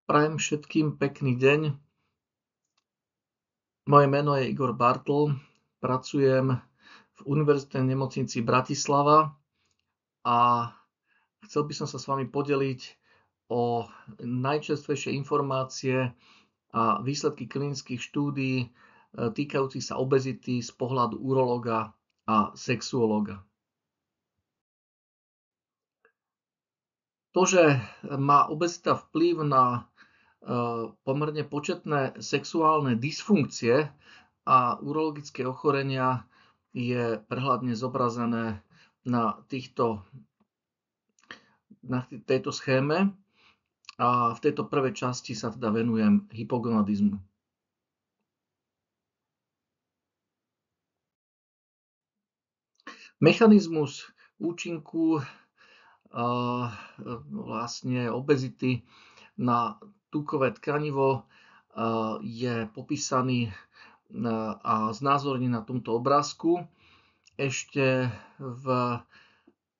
Prajem všetkým pekný deň. Moje meno je Igor Bartl, pracujem v Univerzitnej nemocnici Bratislava a chcel by som sa s vami podeliť o najčerstvejšie informácie a výsledky klinických štúdií týkajúcich sa obezity z pohľadu urológa a sexuológa. To, že má obezita vplyv na pomerne početné sexuálne dysfunkcie a urologické ochorenia, je prehľadne zobrazené na tejto schéme a v tejto prvej časti sa teda venujem hypogonadizmu. Mechanizmus účinku vlastne obezity na tukové tkanivo je popísaný a znázornený na tomto obrázku. Ešte v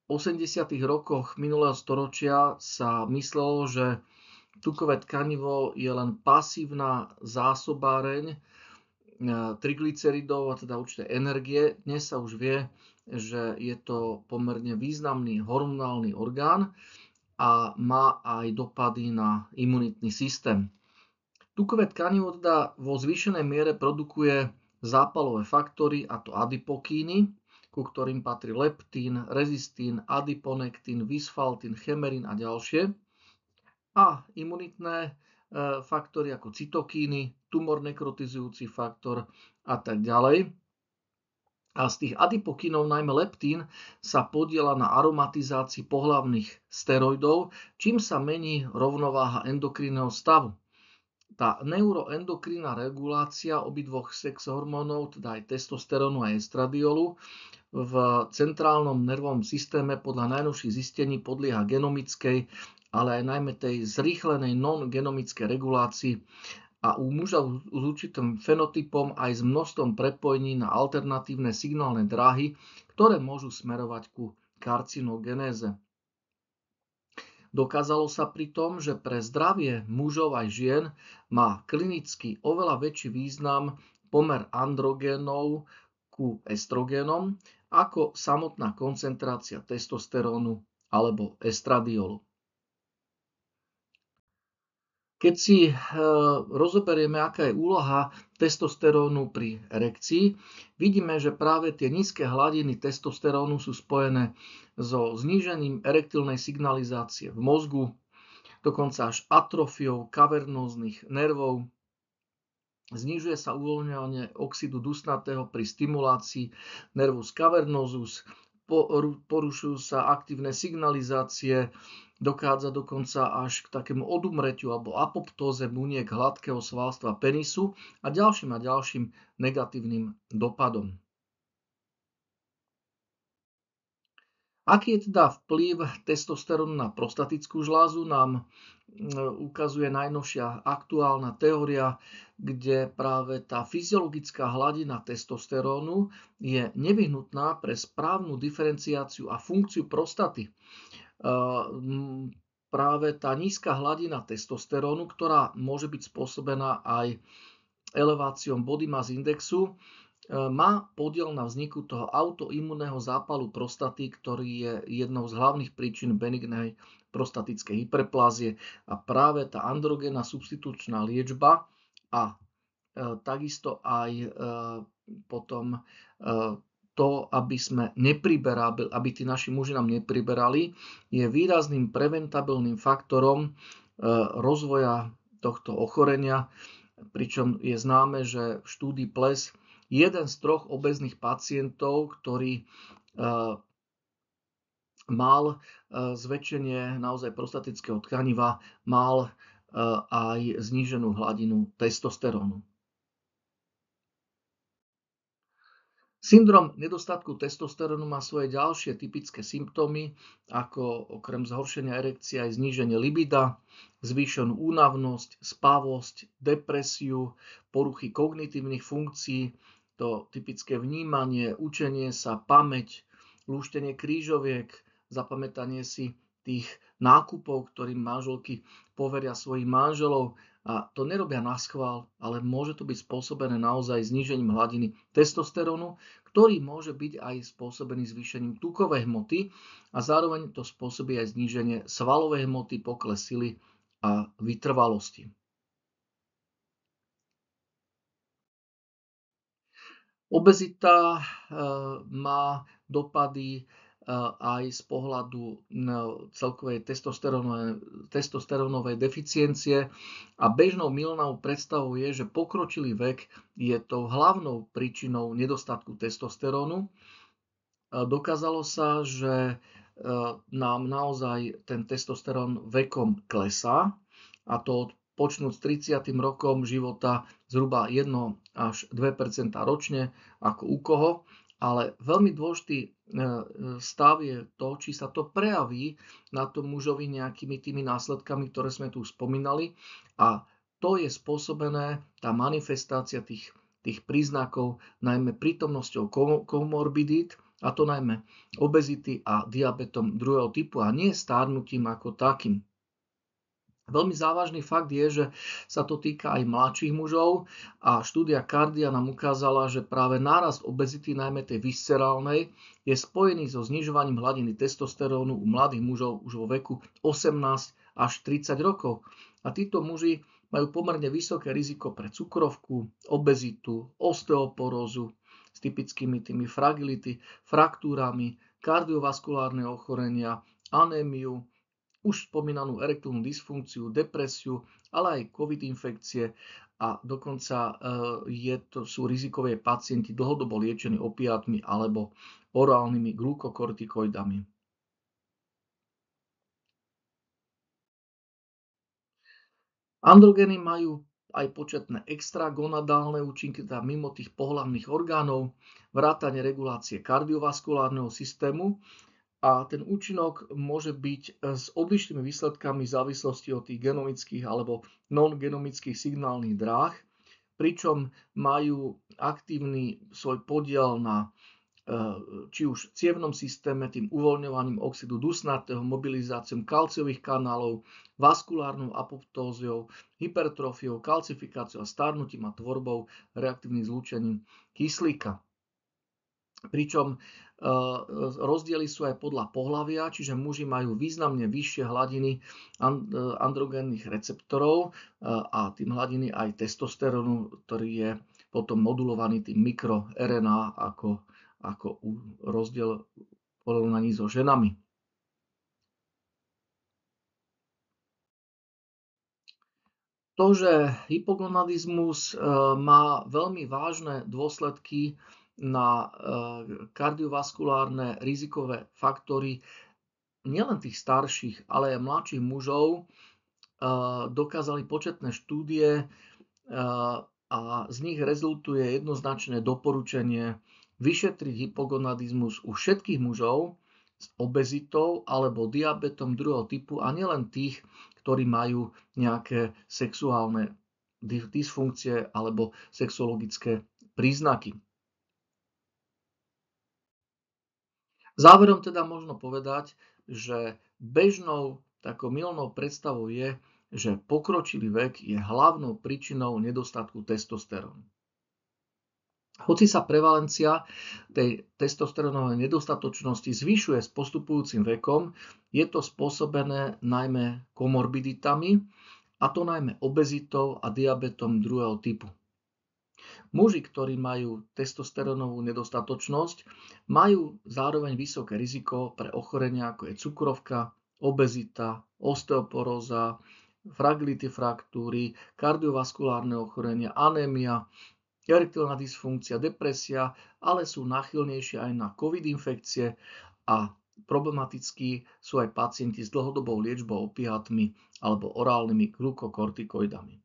80. rokoch minulého storočia sa myslelo, že tukové tkanivo je len pasívna zásobáreň triglyceridov, a teda určité energie. Dnes sa už vie, že je to pomerne významný hormonálny orgán a má aj dopady na imunitný systém. Tukové tkanivo teda vo zvýšenej miere produkuje zápalové faktory, a to adipokíny, ku ktorým patrí leptín, rezistín, adiponektín, visfaltín, chemerín a ďalšie. A imunitné faktory ako cytokíny, tumor nekrotizujúci faktor a tak ďalej. A z tých adipokínov najmä leptín sa podieľa na aromatizácii pohlavných steroidov, čím sa mení rovnováha endokrinného stavu. Tá neuroendokrínna regulácia obidvoch sex hormónov, teda aj testosterónu a estradiolu, v centrálnom nervovom systéme podľa najnovších zistení podlieha genomickej, ale aj najmä tej zrýchlenej non-genomickej regulácii a u mužov s určitým fenotypom aj s množstvom prepojení na alternatívne signálne dráhy, ktoré môžu smerovať ku karcinogenéze. Dokázalo sa pri tom, že pre zdravie mužov aj žien má klinicky oveľa väčší význam pomer androgénov ku estrogénom ako samotná koncentrácia testosterónu alebo estradiolu. Keď si rozoberieme, aká je úloha testosterónu pri erekcii, vidíme, že práve tie nízke hladiny testosterónu sú spojené so znížením erektilnej signalizácie v mozgu, dokonca až atrofiou kavernóznych nervov. Znižuje sa uvoľňovanie oxidu dusnatého pri stimulácii nervus cavernosus, porušujú sa aktívne signalizácie, dochádza dokonca až k takému odumretiu alebo apoptóze buniek hladkého svalstva penisu a ďalším negatívnym dopadom. Aký je teda vplyv testosterónu na prostatickú žľazu, nám ukazuje najnovšia aktuálna teória, kde práve tá fyziologická hladina testosterónu je nevyhnutná pre správnu diferenciáciu a funkciu prostaty. Práve tá nízka hladina testosterónu, ktorá môže byť spôsobená aj eleváciou body mass indexu, má podiel na vzniku toho autoimunného zápalu prostaty, ktorý je jednou z hlavných príčin benignej prostatickej hyperplázie. A práve tá androgénna substitučná liečba a takisto aj potom to, aby tí naši muži nám nepriberali, je výrazným preventabilným faktorom rozvoja tohto ochorenia, pričom je známe, že v štúdii PLES jeden z 3 obéznych pacientov, ktorý mal zväčšenie naozaj prostatického tkaniva, mal aj zníženú hladinu testosterónu. Syndrom nedostatku testosterónu má svoje ďalšie typické symptómy, ako okrem zhoršenia erekcie aj zníženie libida, zvýšenú únavnosť, spavosť, depresiu, poruchy kognitívnych funkcií, to typické vnímanie, učenie sa, pamäť, lúštenie krížoviek, zapamätanie si tých nákupov, ktorým manželky poveria svojich manželov. A to nerobia naschvál, ale môže to byť spôsobené naozaj znížením hladiny testosterónu, ktorý môže byť aj spôsobený zvýšením tukovej hmoty a zároveň to spôsobí aj zníženie svalovej hmoty, pokles sily a vytrvalosti. Obezita má dopady aj z pohľadu celkovej testosterónovej deficiencie a bežnou mylnou predstavou je, že pokročilý vek je tou hlavnou príčinou nedostatku testosterónu. Dokázalo sa, že nám naozaj ten testosterón vekom klesá, a to počnúť s 30. rokom života zhruba 1 až 2% ročne, ako u koho. Ale veľmi dôležitý stav je to, či sa to prejaví na tom mužovi nejakými tými následkami, ktoré sme tu spomínali. A to je spôsobené, tá manifestácia tých príznakov, najmä prítomnosťou komorbidít, a to najmä obezity a diabetom druhého typu, a nie starnutím ako takým. Veľmi závažný fakt je, že sa to týka aj mladších mužov a štúdia Kardia nám ukázala, že práve nárast obezity, najmä tej viscerálnej, je spojený so znižovaním hladiny testosterónu u mladých mužov už vo veku 18 až 30 rokov. A títo muži majú pomerne vysoké riziko pre cukrovku, obezitu, osteoporózu s typickými tými fragility, fraktúrami, kardiovaskulárne ochorenia, anémiu, už spomínanú erektívnu dysfunkciu, depresiu, ale aj COVID infekcie, a dokonca sú rizikové pacienti dlhodobo liečení opiátmi alebo orálnymi glukokortikoidami. Androgény majú aj početné extragonadálne účinky, teda mimo tých pohlavných orgánov, vrátane regulácie kardiovaskulárneho systému. A ten účinok môže byť s odlišnými výsledkami v závislosti od tých genomických alebo non-genomických signálnych dráh, pričom majú aktívny svoj podiel na či už cievnom systéme, tým uvoľňovaním oxidu dusnatého, mobilizáciou kalciových kanálov, vaskulárnou apoptóziou, hypertrofiou, kalcifikáciou a starnutím a tvorbou reaktívnych zlúčení kyslíka. Pričom rozdiely sú aj podľa pohlavia, čiže muži majú významne vyššie hladiny androgénnych receptorov a tým hladiny aj testosterónu, ktorý je potom modulovaný tým mikroRNA ako rozdiel v porovnaní so ženami. To, že hypogonadizmus má veľmi vážne dôsledky na kardiovaskulárne rizikové faktory nielen tých starších, ale aj mladších mužov, dokázali početné štúdie a z nich rezultuje jednoznačné doporučenie vyšetriť hypogonadizmus u všetkých mužov s obezitou alebo diabetom druhého typu, a nielen tých, ktorí majú nejaké sexuálne dysfunkcie alebo sexuologické príznaky. Záverom teda možno povedať, že bežnou takou mylnou predstavou je, že pokročilý vek je hlavnou príčinou nedostatku testosterónu. Hoci sa prevalencia tej testosterónovej nedostatočnosti zvyšuje s postupujúcim vekom, je to spôsobené najmä komorbiditami, a to najmä obezitou a diabetom druhého typu. Muži, ktorí majú testosterónovú nedostatočnosť, majú zároveň vysoké riziko pre ochorenia ako je cukrovka, obezita, osteoporóza, fragility fraktúry, kardiovaskulárne ochorenia, anémia, erektívna dysfunkcia, depresia, ale sú náchylnejšie aj na COVID infekcie, a problematickí sú aj pacienti s dlhodobou liečbou opiátmi alebo orálnymi glukokortikoidami.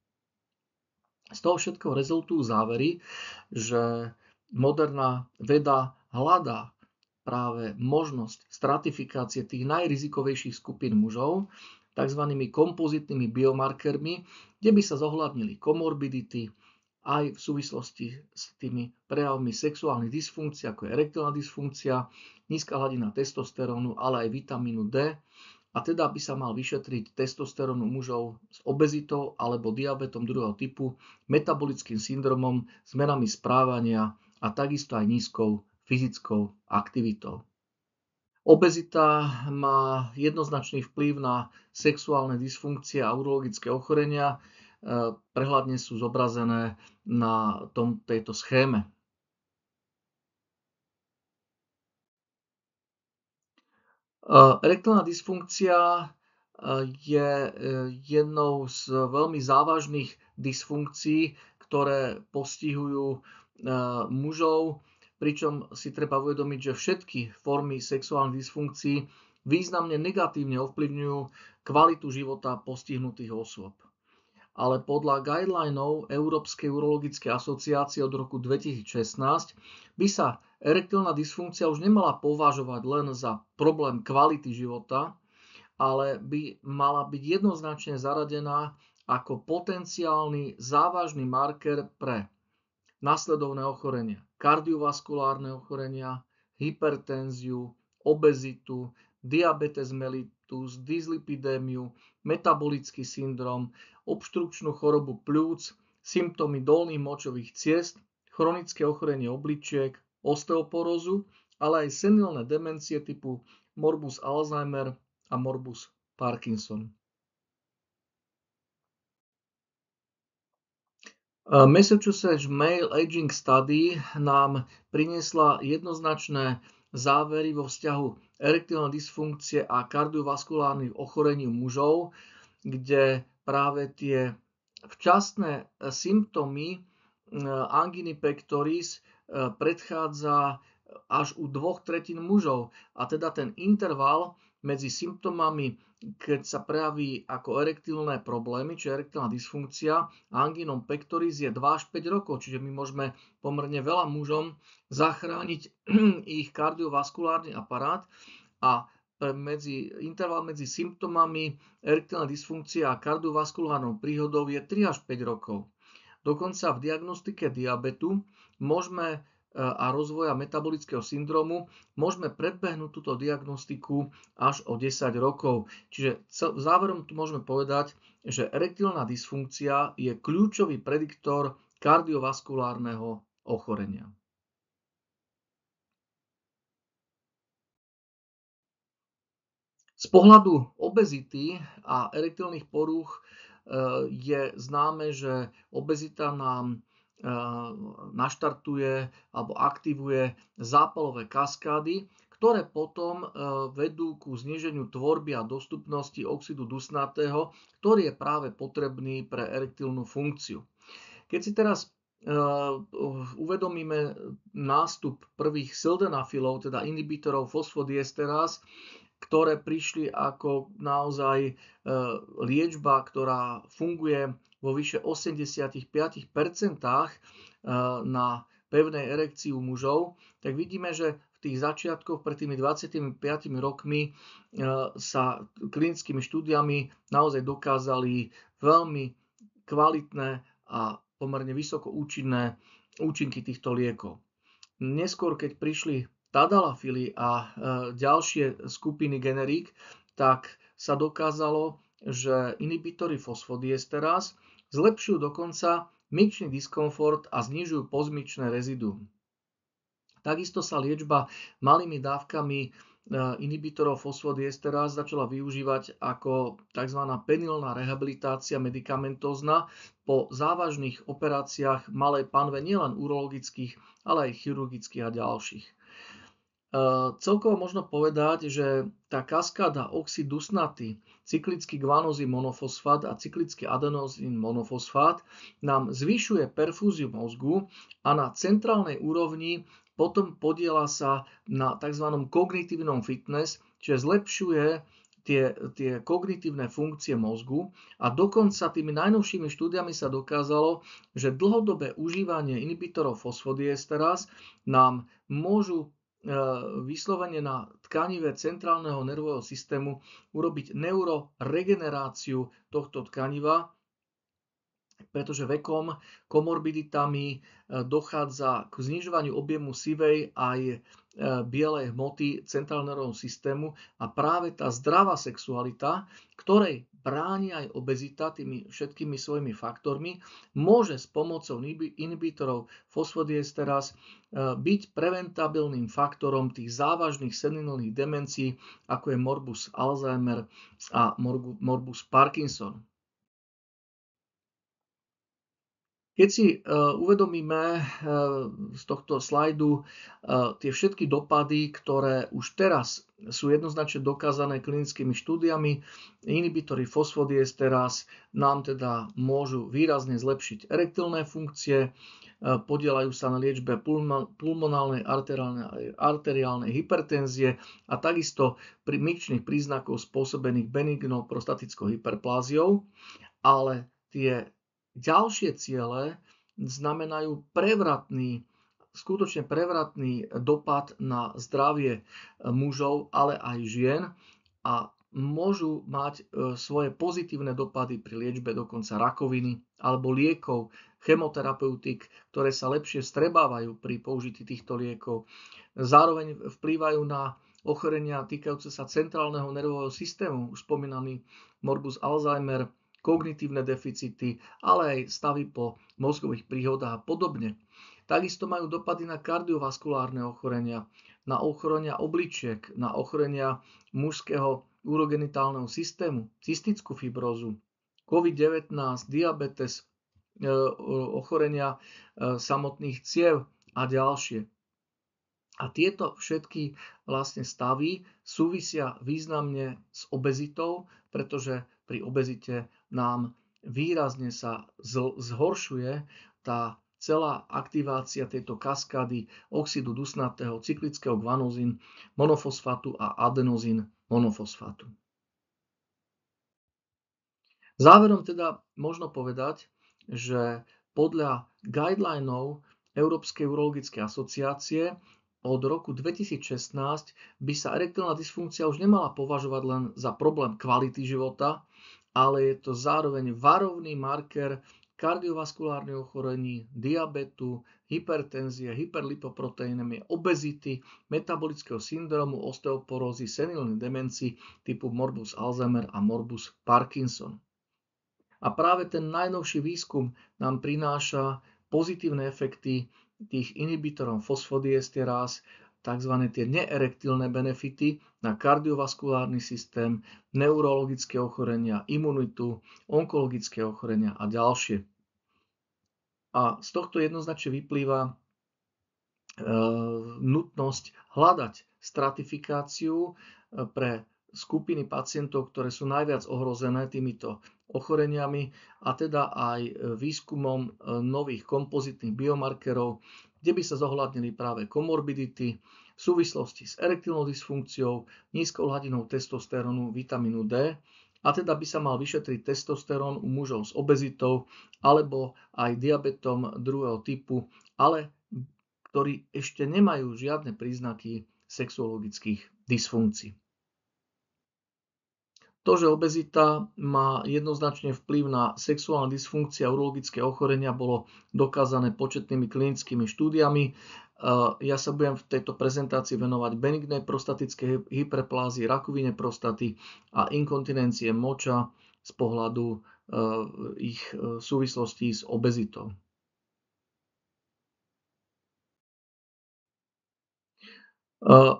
Z toho všetkého rezultujú závery, že moderná veda hľadá práve možnosť stratifikácie tých najrizikovejších skupín mužov tzv. Kompozitnými biomarkermi, kde by sa zohľadnili komorbidity aj v súvislosti s tými prejavmi sexuálnych dysfunkcií, ako je erektívna dysfunkcia, nízka hladina testosterónu, ale aj vitamínu D a teda by sa mal vyšetriť testosterón u mužov s obezitou alebo diabetom druhého typu, metabolickým syndromom, zmenami správania a takisto aj nízkou fyzickou aktivitou. Obezita má jednoznačný vplyv na sexuálne dysfunkcie a urologické ochorenia. Prehľadne sú zobrazené na tejto schéme. Erektálna dysfunkcia je jednou z veľmi závažných dysfunkcií, ktoré postihujú mužov, pričom si treba uvedomiť, že všetky formy sexuálnych dysfunkcií významne negatívne ovplyvňujú kvalitu života postihnutých osôb. Ale podľa guidelinov Európskej urologickej asociácie od roku 2016 by sa erektálna dysfunkcia už nemala považovať len za problém kvality života, ale by mala byť jednoznačne zaradená ako potenciálny závažný marker pre nasledovné ochorenia, kardiovaskulárne ochorenia, hypertenziu, obezitu, diabetes mellitus, dyslipidémiu, metabolický syndrom, obštrukčnú chorobu pľúc, symptómy dolných močových ciest, chronické ochorenie obličiek, osteoporózu, ale aj senilné demencie typu morbus Alzheimer a morbus Parkinson. Massachusetts Male Aging Study nám priniesla jednoznačné závery vo vzťahu erektálnej dysfunkcie a kardiovaskulárnych ochorení mužov, kde práve tie včasné symptómy anginy pectoris predchádza až u 2/3 mužov. A teda ten interval medzi symptómami, keď sa prejaví ako erektilné problémy, čiže erektálna dysfunkcia, a anginom pectoris je 2 až 5 rokov. Čiže my môžeme pomerne veľa mužom zachrániť ich kardiovaskulárny aparát a interval medzi symptómami erektálnej dysfunkcie a kardiovaskulárnou príhodou je 3 až 5 rokov. Dokonca v diagnostike diabetu a rozvoja metabolického syndromu môžeme predbehnúť túto diagnostiku až o 10 rokov. Čiže záverom tu môžeme povedať, že erektálna dysfunkcia je kľúčový prediktor kardiovaskulárneho ochorenia. Z pohľadu obezity a erektálnych porúch je známe, že obezita nám naštartuje alebo aktivuje zápalové kaskády, ktoré potom vedú ku zníženiu tvorby a dostupnosti oxidu dusnatého, ktorý je práve potrebný pre erektívnu funkciu. Keď si teraz uvedomíme nástup prvých sildenafilov, teda inhibitorov fosfodiesterás, ktoré prišli ako naozaj liečba, ktorá funguje vo vyše 85% na pevnej erekcii u mužov, tak vidíme, že v tých začiatkoch pred tými 25 rokmi sa klinickými štúdiami naozaj dokázali veľmi kvalitné a pomerne vysoko účinné účinky týchto liekov. Neskôr, keď prišli tadalafily a ďalšie skupiny generík, tak sa dokázalo, že inhibitory fosfodiesterás zlepšujú dokonca mykčný diskomfort a znižujú pozmykčné reziduum. Takisto sa liečba malými dávkami inhibitorov fosfodiesterás začala využívať ako tzv. Penilná rehabilitácia medikamentózna po závažných operáciách malej panve, nielen urologických, ale aj chirurgických a ďalších. Celkovo možno povedať, že tá kaskáda oxid dusnatý, cyklický guanozín monofosfát a cyklický adenozín monofosfát nám zvyšuje perfúziu mozgu a na centrálnej úrovni potom podieľa sa na tzv. Kognitívnom fitness, čiže zlepšuje tie kognitívne funkcie mozgu a dokonca tými najnovšími štúdiami sa dokázalo, že dlhodobé užívanie inhibitorov fosfodiesterás nám môžu vyslovene na tkanive centrálneho nervového systému urobiť neuroregeneráciu tohto tkaniva, pretože vekom, komorbiditami dochádza k znižovaniu objemu sivej aj bielej hmoty centrálneho systému a práve tá zdravá sexualita, ktorej bráni aj obezita tými všetkými svojimi faktormi, môže s pomocou inhibitorov fosfodiesterás byť preventabilným faktorom tých závažných senilných demencií, ako je morbus Alzheimer a morbus Parkinson. Keď si uvedomíme z tohto slajdu tie všetky dopady, ktoré už teraz sú jednoznačne dokázané klinickými štúdiami, inhibitory fosfodiesterás nám teda môžu výrazne zlepšiť erektilné funkcie, podieľajú sa na liečbe pulmonálnej arteriálnej hypertenzie a takisto pri mykčných príznakov spôsobených benignou prostatickou hyperpláziou, ale tie ďalšie ciele znamenajú skutočne prevratný dopad na zdravie mužov, ale aj žien a môžu mať svoje pozitívne dopady pri liečbe dokonca rakoviny alebo liekov, chemoterapeutik, ktoré sa lepšie vstrebávajú pri použití týchto liekov. Zároveň vplývajú na ochorenia týkajúce sa centrálneho nervového systému, už spomínaný morbus Alzheimer, kognitívne deficity, ale aj stavy po mozgových príhodách a podobne. Takisto majú dopady na kardiovaskulárne ochorenia, na ochorenia obličiek, na ochorenia mužského urogenitálneho systému, cystickú fibrózu, COVID-19, diabetes, ochorenia samotných ciev a ďalšie. A tieto všetky vlastne stavy súvisia významne s obezitou, pretože pri obezite nám výrazne sa zhoršuje tá celá aktivácia tejto kaskády oxidu dusnatého, cyklického guanozín monofosfátu a adenozín monofosfátu. Záverom teda možno povedať, že podľa guidelinov Európskej urologickej asociácie od roku 2016 by sa erektilná dysfunkcia už nemala považovať len za problém kvality života, ale je to zároveň varovný marker kardiovaskulárnych ochorení, diabetu, hypertenzie, hyperlipoproteinémie, obezity, metabolického syndromu, osteoporózy, senilných demencií typu morbus Alzheimer a morbus Parkinson. A práve ten najnovší výskum nám prináša pozitívne efekty tých inhibitorov fosfodiesterás, tzv. Tie neerektilné benefity na kardiovaskulárny systém, neurologické ochorenia, imunitu, onkologické ochorenia a ďalšie. A z tohto jednoznačne vyplýva nutnosť hľadať stratifikáciu pre skupiny pacientov, ktoré sú najviac ohrozené týmito ochoreniami a teda aj výskumom nových kompozitných biomarkerov, kde by sa zohľadnili práve komorbidity v súvislosti s erektilnou dysfunkciou, nízkou hladinou testosterónu, vitamínu D, a teda by sa mal vyšetriť testosterón u mužov s obezitou alebo aj diabetom druhého typu, ale ktorí ešte nemajú žiadne príznaky sexuologických dysfunkcií. To, že obezita má jednoznačne vplyv na sexuálne dysfunkcie a urologické ochorenia, bolo dokázané početnými klinickými štúdiami. Ja sa budem v tejto prezentácii venovať benignej prostatickej hyperplázii, rakovine prostaty a inkontinencie moča z pohľadu ich súvislostí s obezitou.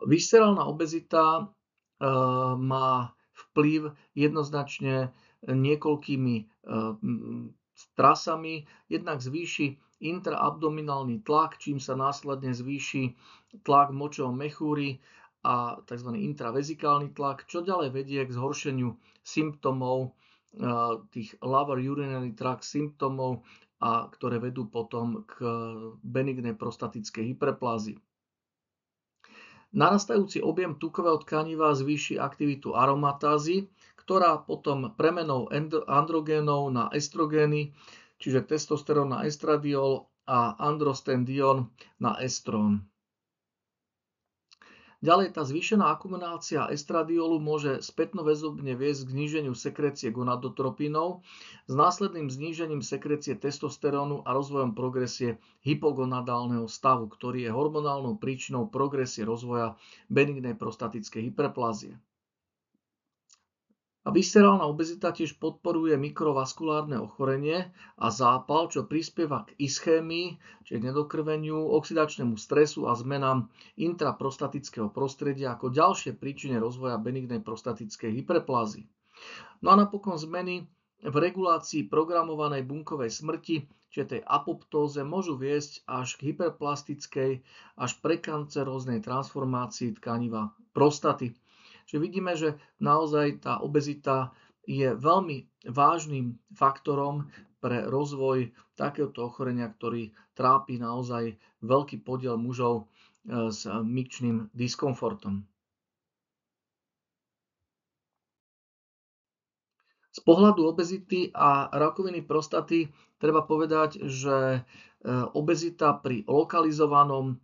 Viscerálna obezita má vplyv jednoznačne niekoľkými trasami. Jednak zvýši intraabdominálny tlak, čím sa následne zvýši tlak v močovom mechúri a tzv. Intravezikálny tlak, čo ďalej vedie k zhoršeniu symptómov tých lower urinary tract symptómov, a ktoré vedú potom k benignej prostatickej hyperplázii. Narastajúci objem tukového tkaniva zvýši aktivitu aromatázy, ktorá potom premenou androgénov na estrogény, čiže testosterón na estradiol a androstendion na estrón. Ďalej tá zvýšená akumulácia estradiolu môže spätnoväzobne viesť k zníženiu sekrécie gonadotropínov s následným znížením sekrécie testosterónu a rozvojom progresie hypogonadálneho stavu, ktorý je hormonálnou príčinou progresie rozvoja benignej prostatickej hyperplázie. A viscerálna obezita tiež podporuje mikrovaskulárne ochorenie a zápal, čo prispieva k ischémii, čiže nedokrveniu, oxidačnému stresu a zmenám intraprostatického prostredia ako ďalšie príčiny rozvoja benignej prostatickej hyperplázie. No a napokon zmeny v regulácii programovanej bunkovej smrti, čiže tej apoptóze, môžu viesť až k hyperplastickej, až prekanceróznej transformácii tkaniva prostaty. Čiže vidíme, že naozaj tá obezita je veľmi vážnym faktorom pre rozvoj takéhoto ochorenia, ktorý trápi naozaj veľký podiel mužov s mikčným diskomfortom. Z pohľadu obezity a rakoviny prostaty treba povedať, že obezita pri lokalizovanom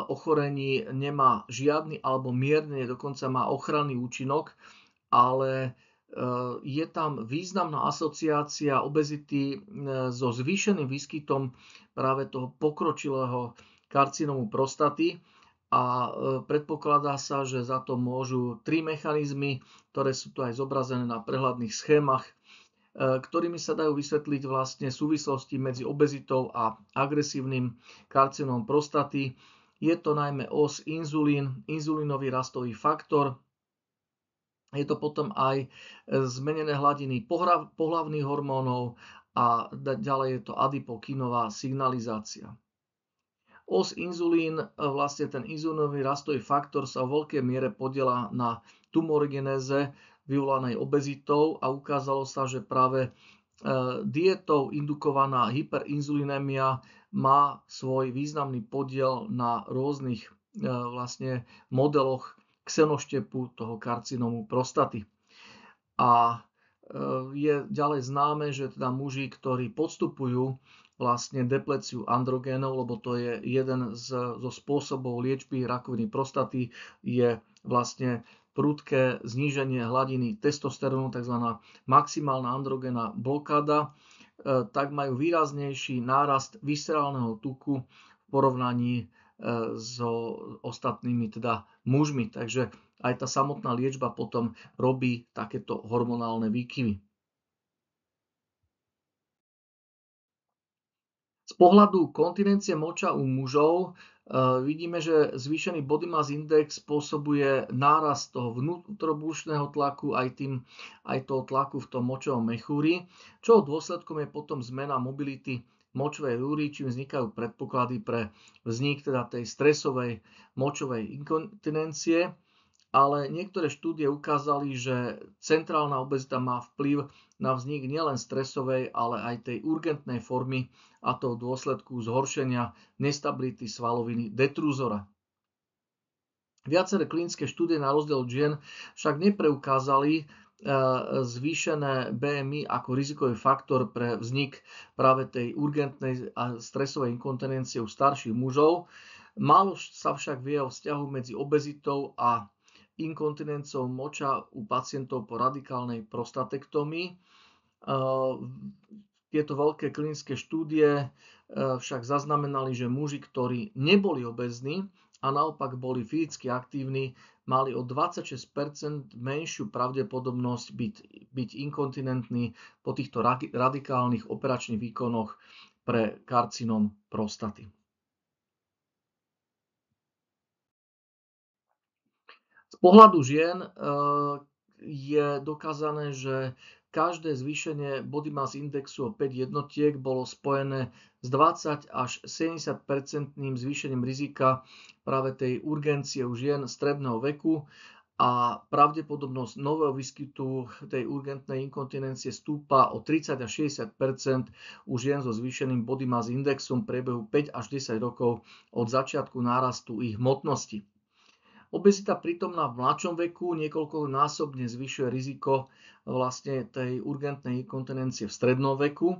ochorení nemá žiadny alebo mierne, dokonca má ochranný účinok, ale je tam významná asociácia obezity so zvýšeným výskytom práve toho pokročilého karcinómu prostaty a predpokladá sa, že za to môžu 3 mechanizmy, ktoré sú tu aj zobrazené na prehľadných schémach, ktorými sa dajú vysvetliť vlastne súvislosti medzi obezitou a agresívnym karcinómom prostaty. Je to najmä os inzulín, inzulínový rastový faktor. Je to potom aj zmenené hladiny pohlavných hormónov a ďalej je to adipokinová signalizácia. Os inzulín, vlastne ten inzulínový rastový faktor sa vo veľkej miere podieľa na tumorigenéze vyvolanej obezitou a ukázalo sa, že práve dietou indukovaná hyperinzulinémia má svoj významný podiel na rôznych vlastne modeloch xenoštepu toho karcinómu prostaty. A je ďalej známe, že teda muži, ktorí podstupujú vlastne depleciu androgénov, lebo to je jeden zo spôsobov liečby rakoviny prostaty, je vlastne prudké zníženie hladiny testosterónu, tzv. Maximálna androgénna blokáda, tak majú výraznejší nárast viscerálneho tuku v porovnaní so ostatnými teda mužmi. Takže aj tá samotná liečba potom robí takéto hormonálne výkyvy. Z pohľadu kontinencie moča u mužov vidíme, že zvýšený body mass index spôsobuje nárast toho vnútrobrušného tlaku aj toho tlaku v tom močovom mechúri, čo dôsledkom je potom zmena mobility močovej rúry, čím vznikajú predpoklady pre vznik teda tej stresovej močovej inkontinencie. Ale niektoré štúdie ukázali, že centrálna obezita má vplyv na vznik nielen stresovej, ale aj tej urgentnej formy, a to v dôsledku zhoršenia nestability svaloviny detrúzora. Viaceré klinické štúdie na rozdiel od žien však nepreukázali zvýšené BMI ako rizikový faktor pre vznik práve tej urgentnej a stresovej inkontinencie u starších mužov. Málo sa však vie o vzťahu medzi obezitou a inkontinenciou moča u pacientov po radikálnej prostatektómii. Tieto veľké klinické štúdie však zaznamenali, že muži, ktorí neboli obézni a naopak boli fyzicky aktívni, mali o 26% menšiu pravdepodobnosť byť inkontinentní po týchto radikálnych operačných výkonoch pre karcinóm prostaty. Z pohľadu žien je dokázané, že každé zvýšenie body mass indexu o 5 jednotiek bolo spojené s 20 až 70% zvýšením rizika práve tej urgencie u žien stredného veku a pravdepodobnosť nového výskytu tej urgentnej inkontinencie stúpa o 30 až 60% u žien so zvýšeným body mass indexom v priebehu 5 až 10 rokov od začiatku nárastu ich hmotnosti. Obezita prítomná v mladšom veku niekoľkonásobne zvyšuje riziko vlastne tej urgentnej inkontinencie v strednom veku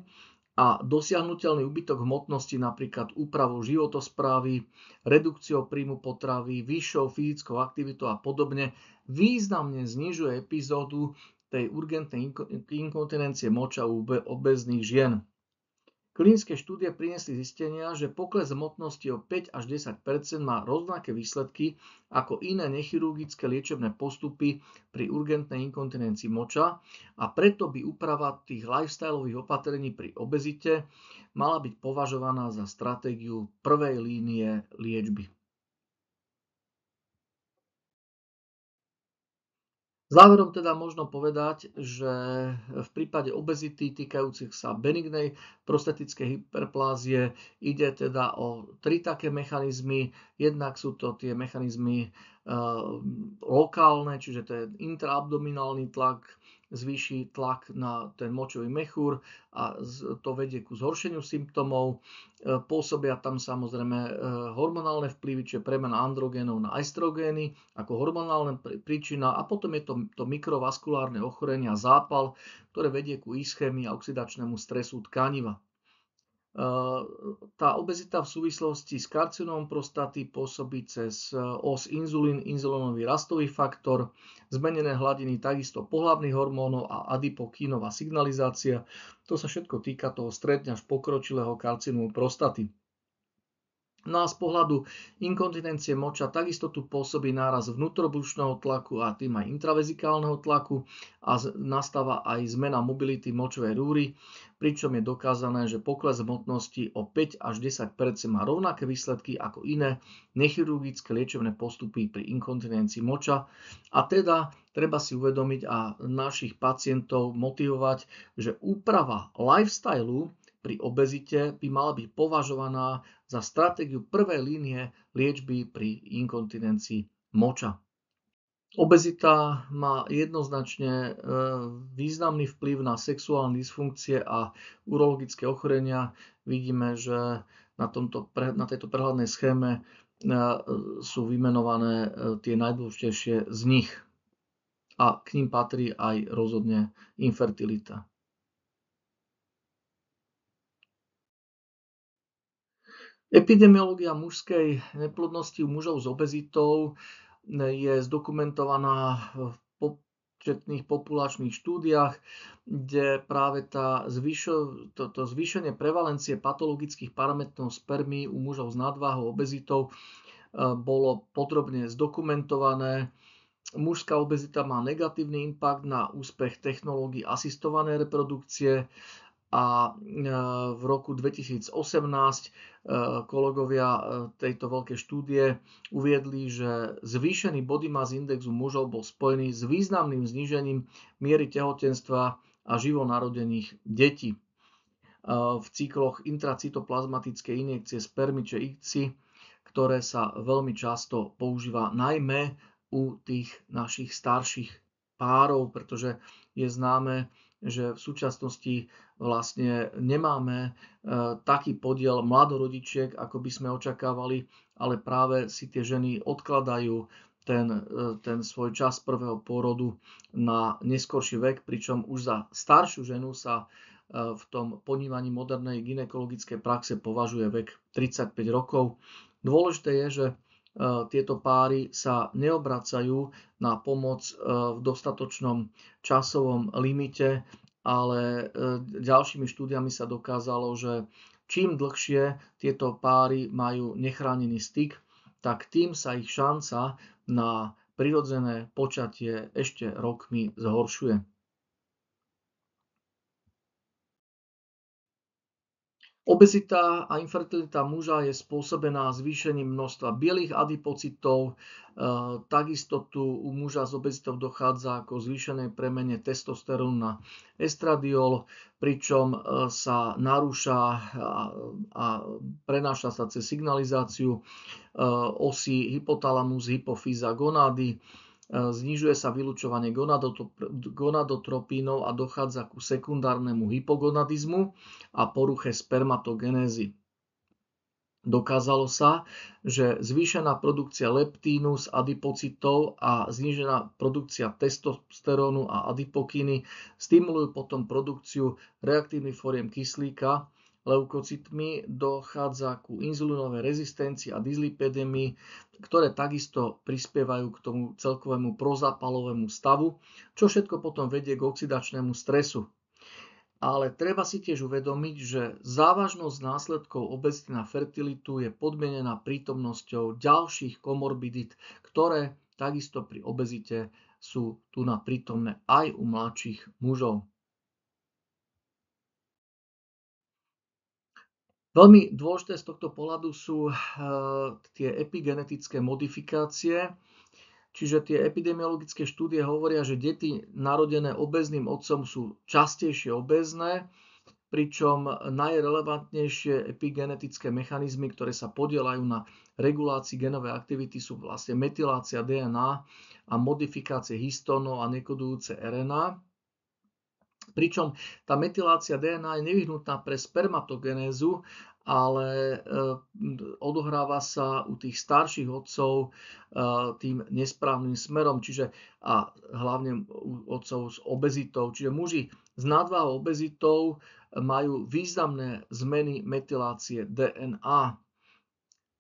a dosiahnuteľný úbytok hmotnosti napríklad úpravou životosprávy, redukciou príjmu potravy, vyššou fyzickou aktivitou a podobne významne znižuje epizódu tej urgentnej inkontinencie moča u obéznych žien. Klinické štúdie priniesli zistenia, že pokles hmotnosti o 5 až 10 má rovnaké výsledky ako iné nechirurgické liečebné postupy pri urgentnej inkontinencii moča a preto by úprava tých lifestyleových opatrení pri obezite mala byť považovaná za stratégiu prvej línie liečby. Záverom teda možno povedať, že v prípade obezity týkajúcich sa benignej prostatickej hyperplázie ide teda o 3 také mechanizmy. Jednak sú to tie mechanizmy lokálne, čiže to je intraabdominálny tlak, zvýši tlak na ten močový mechúr a to vedie ku zhoršeniu symptómov. Pôsobia tam samozrejme hormonálne vplyvy, čiže premena androgénov na estrogény ako hormonálna príčina a potom je to mikrovaskulárne ochorenie a zápal, ktoré vedie ku ischémii a oxidačnému stresu tkaniva. Tá obezita v súvislosti s karcinóm prostaty pôsobí cez os inzulín, inzulínový rastový faktor, zmenené hladiny takisto pohlavných hormónov a adipokínová signalizácia. To sa všetko týka toho stredne až pokročilého karcinómu prostaty. No a z pohľadu inkontinencie moča takisto tu pôsobí náraz vnútrobrušného tlaku a tým aj intravezikálneho tlaku a nastáva aj zmena mobility močovej rúry, pričom je dokázané, že pokles hmotnosti o 5 až 10 má rovnaké výsledky ako iné nechirurgické liečebné postupy pri inkontinencii moča. A teda treba si uvedomiť a našich pacientov motivovať, že úprava lifestylu pri obezite by mala byť považovaná za stratégiu prvej línie liečby pri inkontinencii moča. Obezita má jednoznačne významný vplyv na sexuálne dysfunkcie a urologické ochorenia. Vidíme, že na tejto prehľadnej schéme sú vymenované tie najdôležitejšie z nich. A k nim patrí aj rozhodne infertilita. Epidemiológia mužskej neplodnosti u mužov s obezitou je zdokumentovaná v početných populačných štúdiách, kde práve to zvýšenie prevalencie patologických parametrov spermí u mužov s nadváhou obezitou bolo podrobne zdokumentované. Mužská obezita má negatívny impact na úspech technológií asistovanej reprodukcie a v roku 2018 kolegovia tejto veľkej štúdie uviedli, že zvýšený body mass index u mužov bol spojený s významným znížením miery tehotenstva a živonarodených detí. V cykloch intracytoplazmatickej injekcie spermy či ICSI, ktoré sa veľmi často používa najmä u tých našich starších párov, pretože je známe, že v súčasnosti vlastne nemáme taký podiel mladorodičiek, ako by sme očakávali, ale práve si tie ženy odkladajú ten svoj čas prvého pôrodu na neskorší vek, pričom už za staršiu ženu sa v tom ponímaní modernej gynekologickej praxe považuje vek 35 rokov. Dôležité je, že tieto páry sa neobracajú na pomoc v dostatočnom časovom limite, ale ďalšími štúdiami sa dokázalo, že čím dlhšie tieto páry majú nechránený styk, tak tým sa ich šanca na prirodzené počatie ešte rokmi zhoršuje. Obezita a infertilita muža je spôsobená zvýšením množstva bielých adipocitov. Takisto tu u muža s obezitou dochádza ako zvýšenej premene testosterónu na estradiol, pričom sa narúša a prenáša sa cez signalizáciu osy hypotalamus, hypofýza, gonády. Znižuje sa vylučovanie gonadotropínov a dochádza ku sekundárnemu hypogonadizmu a poruche spermatogenézy. Dokázalo sa, že zvýšená produkcia leptínu z adipocitov a znížená produkcia testosterónu a adipokíny stimulujú potom produkciu reaktívnych foriem kyslíka leukocitmi, dochádza ku inzulínovej rezistencii a dyslipidémii, ktoré takisto prispievajú k tomu celkovému prozápalovému stavu, čo všetko potom vedie k oxidačnému stresu. Ale treba si tiež uvedomiť, že závažnosť následkov obezity na fertilitu je podmienená prítomnosťou ďalších komorbidít, ktoré takisto pri obezite sú tu prítomné aj u mladších mužov. Veľmi dôležité z tohto pohľadu sú tie epigenetické modifikácie. Čiže tie epidemiologické štúdie hovoria, že deti narodené obézným otcom sú častejšie obézne, pričom najrelevantnejšie epigenetické mechanizmy, ktoré sa podieľajú na regulácii genovej aktivity, sú vlastne metylácia DNA a modifikácie histónov a nekodujúce RNA. Pričom tá metylácia DNA je nevyhnutná pre spermatogenézu, ale odohráva sa u tých starších otcov tým nesprávnym smerom, a hlavne u otcov s obezitou. Čiže muži s nadváhou obezitou majú významné zmeny metylácie DNA.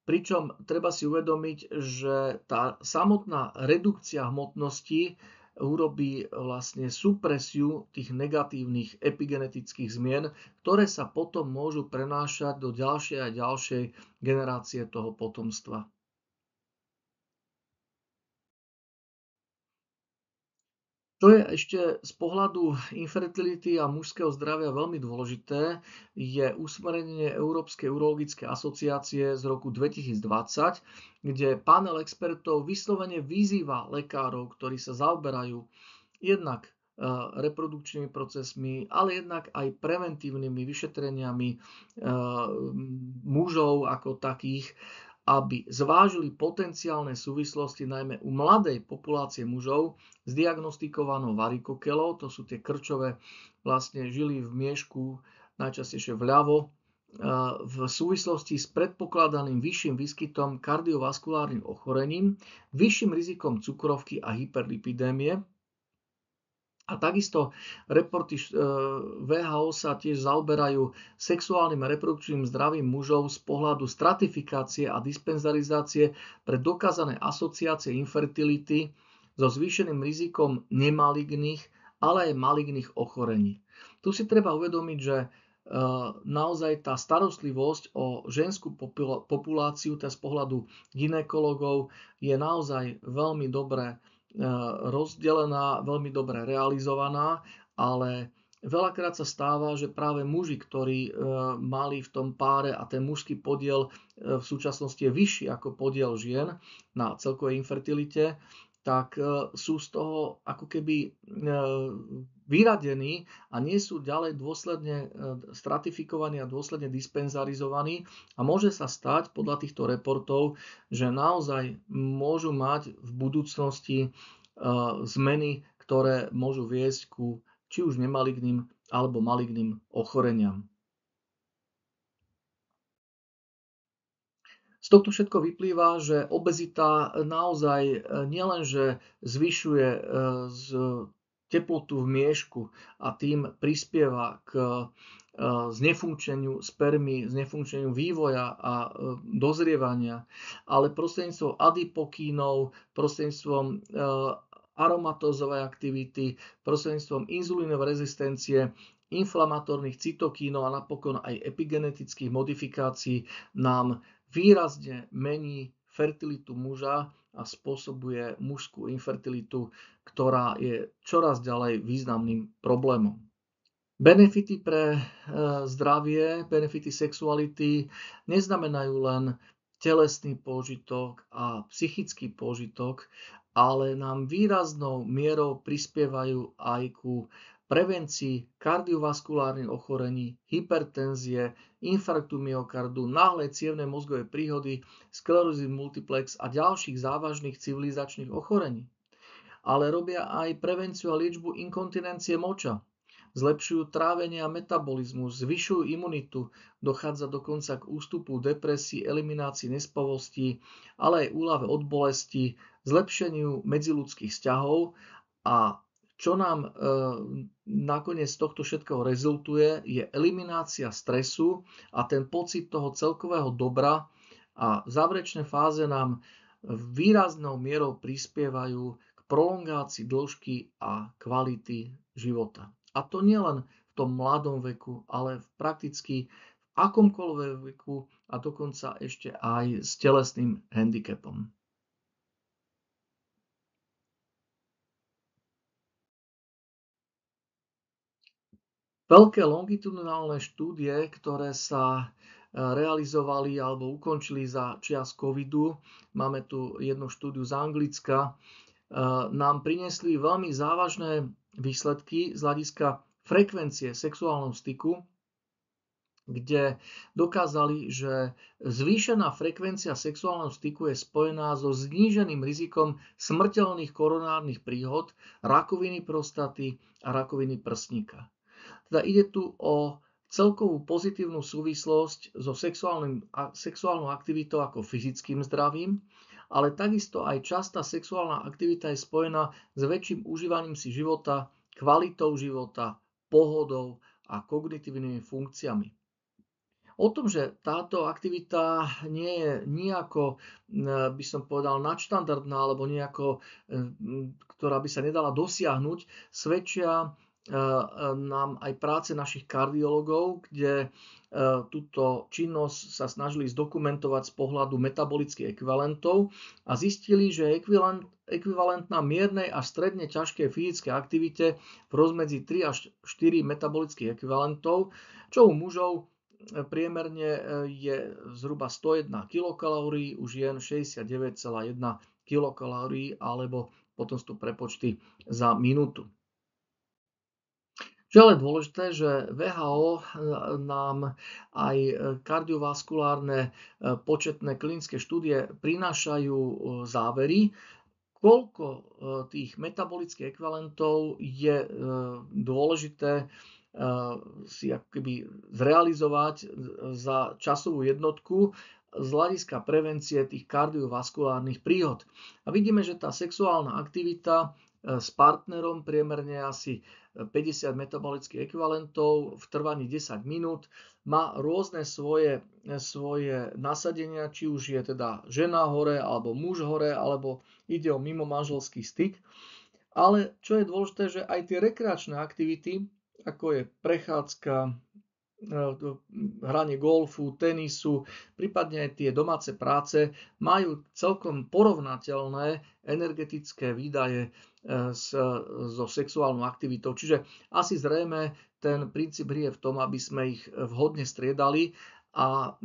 Pričom treba si uvedomiť, že tá samotná redukcia hmotnosti urobí vlastne supresiu tých negatívnych epigenetických zmien, ktoré sa potom môžu prenášať do ďalšej a ďalšej generácie toho potomstva. Čo je ešte z pohľadu infertility a mužského zdravia veľmi dôležité, je usmernenie Európskej urologickej asociácie z roku 2020, kde panel expertov vyslovene vyzýva lekárov, ktorí sa zaoberajú jednak reprodukčnými procesmi, ale jednak aj preventívnymi vyšetreniami mužov ako takých, aby zvážili potenciálne súvislosti najmä u mladej populácie mužov s diagnostikovanou varikokelou, to sú tie krčové vlastne žily v miešku, najčastejšie vľavo, v súvislosti s predpokladaným vyšším výskytom kardiovaskulárnych ochorením, vyšším rizikom cukrovky a hyperlipidémie. A takisto reporty WHO sa tiež zaoberajú sexuálnym a reprodukčným zdravím mužov z pohľadu stratifikácie a dispenzarizácie pre dokázané asociácie infertility so zvýšeným rizikom nemaligných, ale aj maligných ochorení. Tu si treba uvedomiť, že naozaj tá starostlivosť o ženskú populáciu, z pohľadu gynekologov, je naozaj veľmi dobré rozdelená, veľmi dobre realizovaná, ale veľakrát sa stáva, že práve muži, ktorí mali v tom páre a ten mužský podiel v súčasnosti je vyšší ako podiel žien na celkovej infertilite, tak sú z toho ako keby vyradení a nie sú ďalej dôsledne stratifikovaní a dôsledne dispenzarizovaní a môže sa stať podľa týchto reportov, že naozaj môžu mať v budúcnosti zmeny, ktoré môžu viesť ku či už nemaligným alebo maligným ochoreniam. Z tohto všetko vyplýva, že obezita naozaj nielenže zvyšuje teplotu v miešku a tým prispieva k znefunkčeniu spermy, znefunkčeniu vývoja a dozrievania, ale prostredníctvom adipokínov, prostredníctvom aromatózovej aktivity, prostredníctvom inzulínovej rezistencie, inflamatórnych cytokínov a napokon aj epigenetických modifikácií nám výrazne mení fertilitu muža a spôsobuje mužskú infertilitu, ktorá je čoraz ďalej významným problémom. Benefity pre zdravie, benefity sexuality neznamenajú len telesný pôžitok a psychický pôžitok, ale nám výraznou mierou prispievajú aj ku prevencii kardiovaskulárnych ochorení, hypertenzie, infarktu myokardu, náhlej cievnej mozgovej príhody, sklerózy multiplex a ďalších závažných civilizačných ochorení. Ale robia aj prevenciu a liečbu inkontinencie moča, zlepšujú trávenie a metabolizmus, zvyšujú imunitu, dochádza dokonca k ústupu depresí, eliminácii nespavosti, ale aj úľave od bolesti, zlepšeniu medziľudských vzťahov a čo nám nakoniec z tohto všetkého rezultuje, je eliminácia stresu a ten pocit toho celkového dobra a v záverečnej fáze nám výraznou mierou prispievajú k prolongácii dĺžky a kvality života. A to nielen v tom mladom veku, ale prakticky v akomkoľvek veku a dokonca ešte aj s telesným handicapom. Veľké longitudinálne štúdie, ktoré sa realizovali alebo ukončili za čias covidu, máme tu jednu štúdiu z Anglicka, nám priniesli veľmi závažné výsledky z hľadiska frekvencie sexuálneho styku, kde dokázali, že zvýšená frekvencia sexuálneho styku je spojená so zníženým rizikom smrteľných koronárnych príhod, rakoviny prostaty a rakoviny prsníka. Teda ide tu o celkovú pozitívnu súvislosť so sexuálnou aktivitou ako fyzickým zdravím, ale takisto aj častá sexuálna aktivita je spojená s väčším užívaním si života, kvalitou života, pohodou a kognitívnymi funkciami. O tom, že táto aktivita nie je nejako, by som povedal, nadštandardná alebo nejako, ktorá by sa nedala dosiahnuť, svedčia nám aj práce našich kardiologov, kde túto činnosť sa snažili zdokumentovať z pohľadu metabolických ekvivalentov a zistili, že je ekvivalentná miernej až stredne ťažkej fyzickej aktivite v rozmedzi 3 až 4 metabolických ekvivalentov, čo u mužov priemerne je zhruba 101 kilokalórií, u žien 69,1 kilokalórií, alebo potom sú tu prepočty za minútu. Čo je ale dôležité, že VHO nám aj kardiovaskulárne početné klinické štúdie prinášajú závery, koľko tých metabolických ekvivalentov je dôležité si akoby zrealizovať za časovú jednotku z hľadiska prevencie tých kardiovaskulárnych príhod. A vidíme, že tá sexuálna aktivita s partnerom priemerne asi 50 metabolických ekvivalentov v trvaní 10 minút má rôzne svoje nasadenia, či už je teda žena hore, alebo muž hore, alebo ide o mimomanželský styk. Ale čo je dôležité, že aj tie rekreačné aktivity, ako je prechádzka, hranie golfu, tenisu, prípadne aj tie domáce práce, majú celkom porovnateľné energetické výdaje so sexuálnou aktivitou. Čiže asi zrejme ten princíp hry je v tom, aby sme ich vhodne striedali a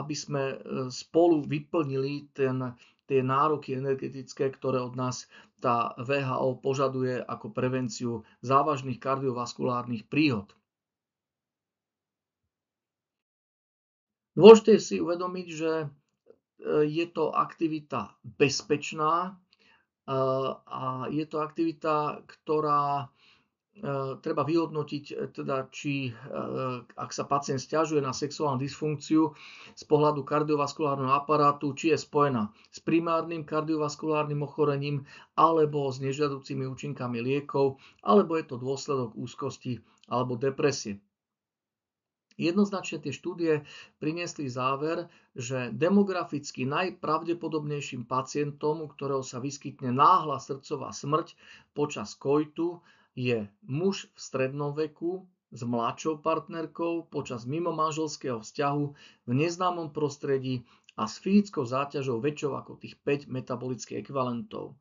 aby sme spolu vyplnili tie nároky energetické, ktoré od nás tá VHO požaduje ako prevenciu závažných kardiovaskulárnych príhod. Dôležité je si uvedomiť, že je to aktivita bezpečná a je to aktivita, ktorá treba vyhodnotiť, teda či ak sa pacient sťažuje na sexuálnu dysfunkciu z pohľadu kardiovaskulárneho aparátu, či je spojená s primárnym kardiovaskulárnym ochorením alebo s nežiaducimi účinkami liekov, alebo je to dôsledok úzkosti alebo depresie. Jednoznačne tie štúdie priniesli záver, že demograficky najpravdepodobnejším pacientom, u ktorého sa vyskytne náhla srdcová smrť počas koitu, je muž v strednom veku s mladšou partnerkou počas mimomanželského vzťahu v neznámom prostredí a s fyzickou záťažou väčšou ako tých 5 metabolických ekvivalentov.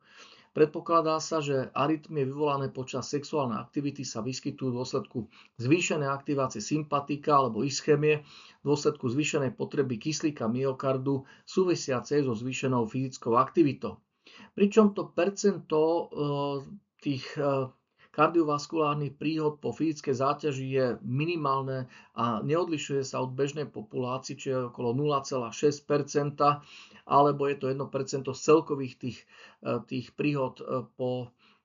Predpokladá sa, že arytmie vyvolané počas sexuálnej aktivity sa vyskytujú v dôsledku zvýšenej aktivácie sympatika alebo ischémie, v dôsledku zvýšenej potreby kyslíka myokardu súvisiacej so zvýšenou fyzickou aktivitou. Pričom to percento tých kardiovaskulárnych príhod po fyzickej záťaži je minimálne a neodlišuje sa od bežnej populácie, čiže je okolo 0,6%, alebo je to 1% z celkových tých príhod,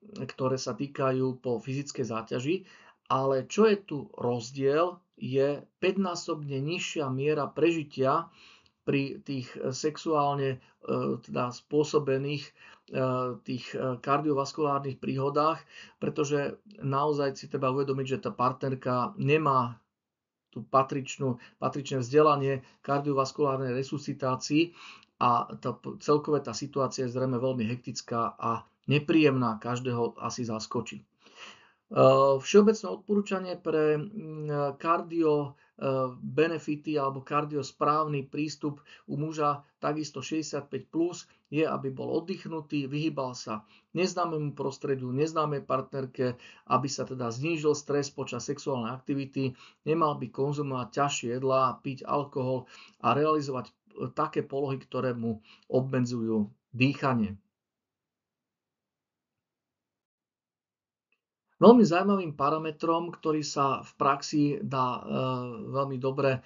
ktoré sa týkajú po fyzickej záťaži. Ale čo je tu rozdiel, je 5-násobne nižšia miera prežitia pri tých sexuálne teda spôsobených tých kardiovaskulárnych príhodách, pretože naozaj si treba uvedomiť, že tá partnerka nemá tú patričné vzdelanie kardiovaskulárnej resuscitácii a celkové tá situácia je zrejme veľmi hektická a nepríjemná, každého asi zaskočí. Všeobecné odporúčanie pre kardio benefity alebo kardiosprávny prístup u muža takisto 65+, je, aby bol oddychnutý, vyhýbal sa neznámemu prostrediu, neznámej partnerke, aby sa teda znížil stres počas sexuálnej aktivity, nemal by konzumovať ťažšie jedlá, piť alkohol a realizovať také polohy, ktoré mu obmedzujú dýchanie. Veľmi zaujímavým parametrom, ktorý sa v praxi dá veľmi dobre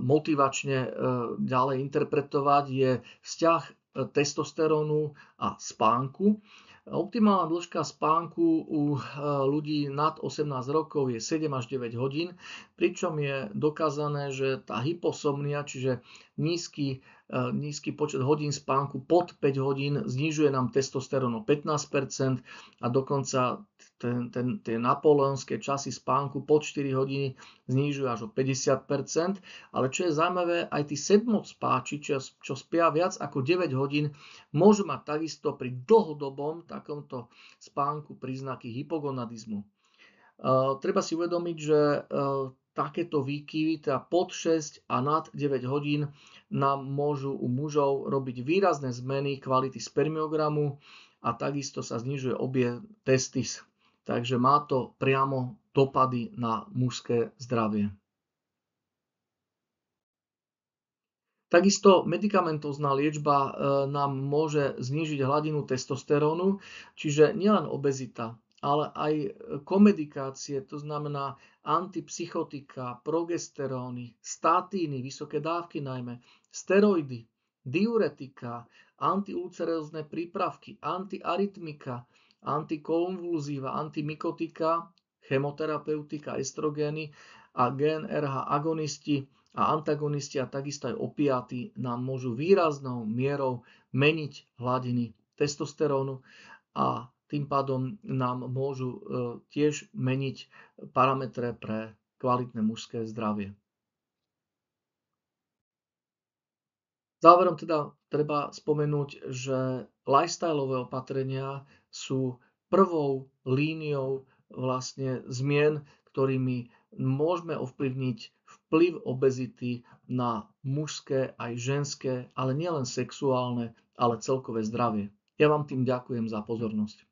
motivačne ďalej interpretovať, je vzťah testosterónu a spánku. Optimálna dĺžka spánku u ľudí nad 18 rokov je 7 až 9 hodín, pričom je dokázané, že tá hyposomnia, čiže nízky počet hodín spánku pod 5 hodín znižuje nám testosterón o 15% a dokonca tie napoleonské časy spánku pod 4 hodiny znižujú až o 50%, ale čo je zaujímavé, aj tí sedmospáči, čo spia viac ako 9 hodín, môžu mať takisto pri dlhodobom takomto spánku príznaky hypogonadizmu. Treba si uvedomiť, že takéto výkyvy, teda pod 6 a nad 9 hodín, nám môžu u mužov robiť výrazné zmeny kvality spermiogramu a takisto sa znižuje objem testis. Takže má to priamo dopady na mužské zdravie. Takisto medikamentózna liečba nám môže znížiť hladinu testosterónu, čiže nielen obezita, ale aj komedikácie, to znamená antipsychotika, progesteróny, statíny, vysoké dávky najmä, steroidy, diuretika, antiulcerózne prípravky, antiarytmika, antikonvulzíva, antimikotika, chemoterapeutika, estrogény a GnRH agonisti a antagonisti a takisto aj opiaty nám môžu výraznou mierou meniť hladiny testosterónu a tým pádom nám môžu tiež meniť parametre pre kvalitné mužské zdravie. Záverom teda treba spomenúť, že lifestyleové opatrenia sú prvou líniou vlastne zmien, ktorými môžeme ovplyvniť vplyv obezity na mužské aj ženské, ale nielen sexuálne, ale celkové zdravie. Ja vám tým ďakujem za pozornosť.